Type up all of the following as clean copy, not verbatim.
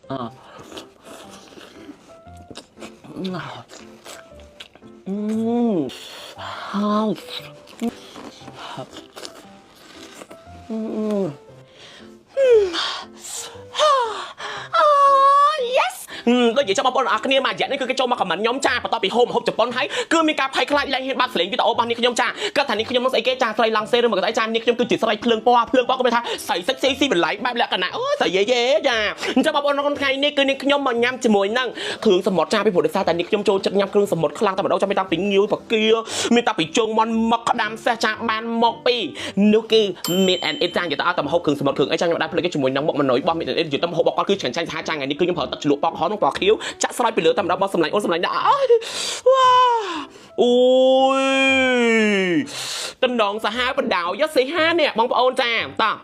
ờ khôngដូចនិយាយចាំបងប្អូនអរគ្នាមករយៈនេះគឺគេចូលមកខមមិនខ្ញុំចាបន្ទាប់ពីហូបជប៉ុនហើយគឺមានការភ័យខ្លាចឡើងហ៊ានបាត់សលេងវីដេអូរបស់នេះខ្ញុំចាគាត់ថានេះខ្ញុំនឹងស្អីគេចាស្រីឡង់សេឬមកគាត់ថានេះខ្ញុំគឺជាស្រីភ្លើងពណ៌ក៏មានថាស្រីសិចស៊ីបន្លៃបែបលក្ខណៈអូស្រីយេចាអញ្ចឹងបងប្អូនក្នុងថ្ងៃនេះគឺនេះខ្ញុំមកញ៉ាំជាមួយនឹងគ្រឿងសមុទ្រចាពីព្រោះដោយសារតែនេះខ្ញុំចូលចិត្តញ៉ាំគ្រឿងសមុទ្រខ្លាំងតែម្ដងចាំមានតាំងពីងាវបកាមានតាំងពីជើងមន់មកក្តាមសេះចាបានមកពីនោះគឺមាន and it ចានិយាយទៅអត់តែមកហូបគ្រឿងសមុទ្រគ្រឿងអីចាខ្ញុំដាក់ភ្លេចជាមួយនឹងមុខមណុយរបស់មាន and it និយាយទៅហូបរបស់គាត់គឺឆ្ងាញ់ចាញ់ថាចាថ្ងៃនេះគឺខ្ញុំប្រើទឹកជ្រលក់ប៉កហោះនឹងពណ៌ខៀវចាក់ស្រោចពីលើតែម្ដងបងសម្លាញ់អូនសម្លាញ់ដាក់អើយវ៉ាអូយតំណងសាហាវបណ្ដោយយកសេហានេះបងប្អូនចាតោះ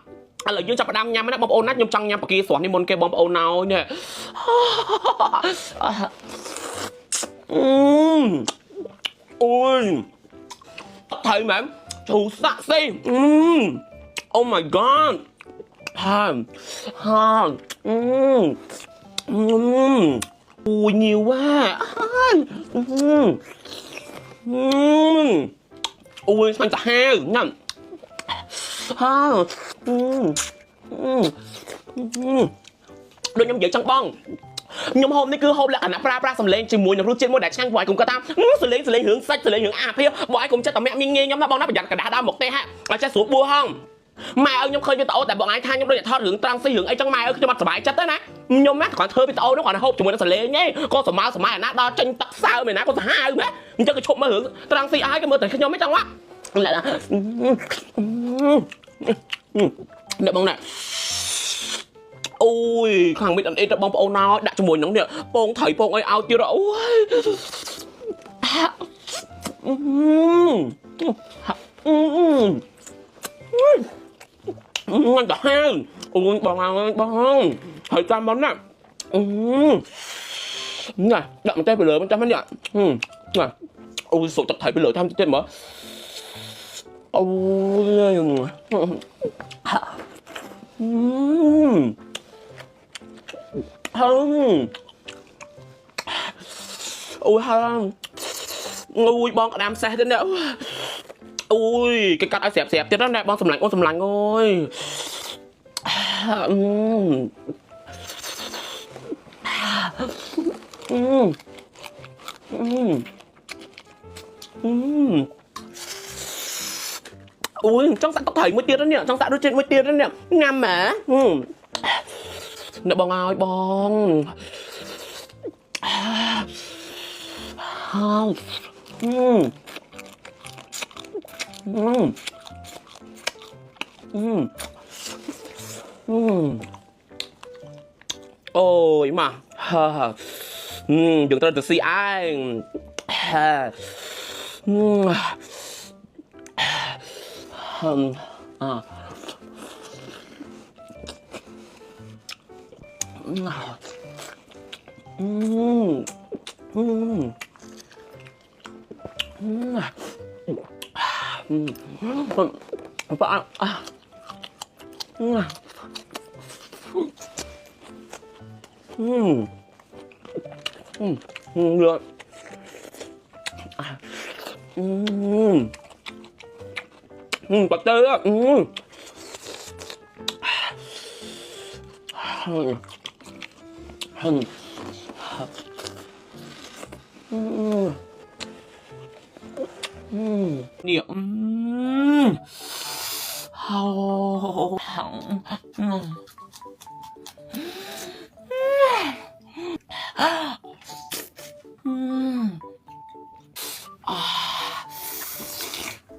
ឥឡូវយើងចាប់ផ្ដើមញ៉ាំណាបងប្អូនណាខ្ញុំចង់ញ៉ាំបកាស្រស់នេះមុនគេបងប្អូនណោនេះអូយថៃមែនជូរសាក់ស៊ីOh my god ហាអូយញៀវវ៉ាអូយស្មាញ់សាហាវញ៉ាំដូចខ្ញុំនិយាយចឹងបងខ្ញុំហូបនេះគឺហូបលក្ខណៈប្រើប្រាស់សម្លេងជាមួយនឹងរសជាតិមួយដែលឆ្ងាញ់បងឯងគុំគាត់ថាសម្លេងរឿងសាច់សម្លេងរឿងអាភាបងឯងគុំចិត្តតែមាក់មីងងាយខ្ញុំណាបងណាប្រយ័ត្នកដាស់ដើមមកទេហ่ะឲ្យចេះស្រួលបួហងម៉ែឲ្យខ្ញុំឃើញវីដេអូតែបងឯងថាខ្ញុំដូចថតរឿងត្រង់ស៊ីរឿងអីចឹងម៉ែឲ្យខ្ញុំអត់សុបាយចិត្តទេណាខ្ញុំណាគាត់ធ្វើវីដេអូនោះគាត់ហូបជាមួយនឹងសលេងឯងក៏សម័យអាណាដល់ចេញទឹកសើមែនណាគាត់សាហាវមែនអញ្ចឹងក៏ឈប់មើលរឿងត្រង់ស៊ីឲ្យគេមើលតែខ្ញុំមិនចឹងវ៉ាអ្នកបងណាអូយខាងមីតអនអេតបងប្អូនណោដាក់ជាមួយនឹងនេះពងថៃពងអីឲ្យទៀតអូយมันจะแห้งโอ้ยบองហើយចាំមកណានេះដាក់មកតែពីលើមិនចាំហ្នឹងនេះអូយសុកទឹកថៃពីលើតាមទៀតមើលអូយអូយអូយបងក្តាមសេះទៅនេះអូយគេកាត់ឲ្យស្រាប់ទៀតណាបងសម្លាញ់អូនសម្លាញ់អូយអូយចង់សាក់ទឹកថៃមួយទៀតនេះចង់សាក់រសជាតិមួយទៀតនេះញ៉ាំហ៎អ្នកបងឲ្យបងអូយមកយើងត្រូវទៅស៊ីឯងđược bật tư á nè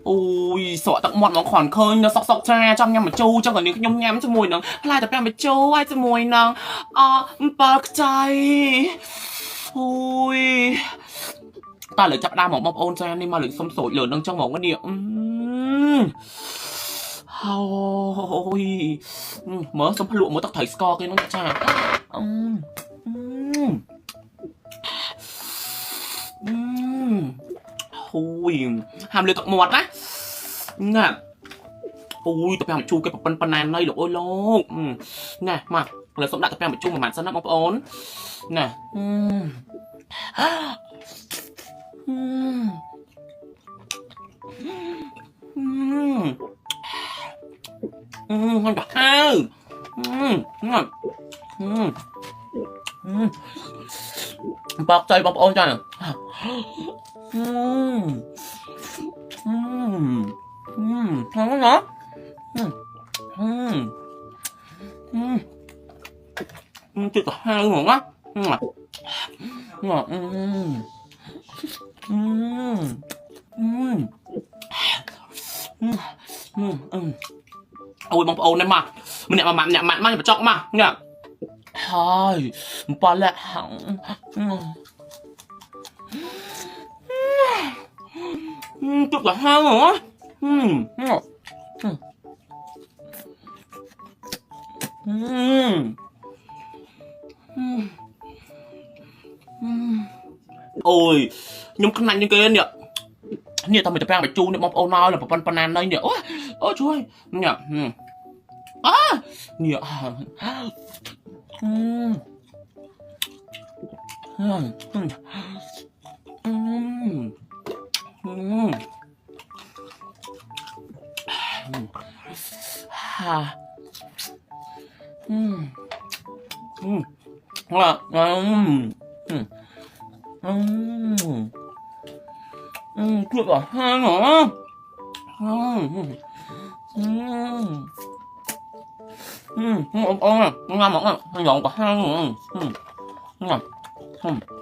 ôi sợ tặng mọt nó khoản khơi nó sọc cha trong nhằm mà châu trong cả nếu nhom nhắm cho mùi nó lại tập làm mà châu ai cho mùi nó bạc chay ôi ta lại chặt đa một bông ôn cha nên mà lại xông sổi lửa đang trong vòng cái địa ôi mở xong lụa mới tao thấy score cái nó cha ôi hàm lưỡi cọc mọt á nè ôi tập làm chu cái bọc pan này đây được ôi lô nè mà เลยสมดักกับแป้งไปจุ่มประมาณสักน้ำมองโอนน่ะมันแบบปากใจบองโอนจังทำไมเนาะจุดห้าหรอวะôi bóng ồn này mà mình nhẹ mà mặn mà chọc mà nhỉ thôi bỏ lại hỏng chút là hai hả ôi nhưng khăn lạnh như kia nhỉ nè tao mình tập đang phải chu nè bóng ồn nói là một con nan đây nhỉ ôi chui nhỉ nhỉ Tuyệt à, hai hả? Ngon à, ngon à, ngon à, ngon à,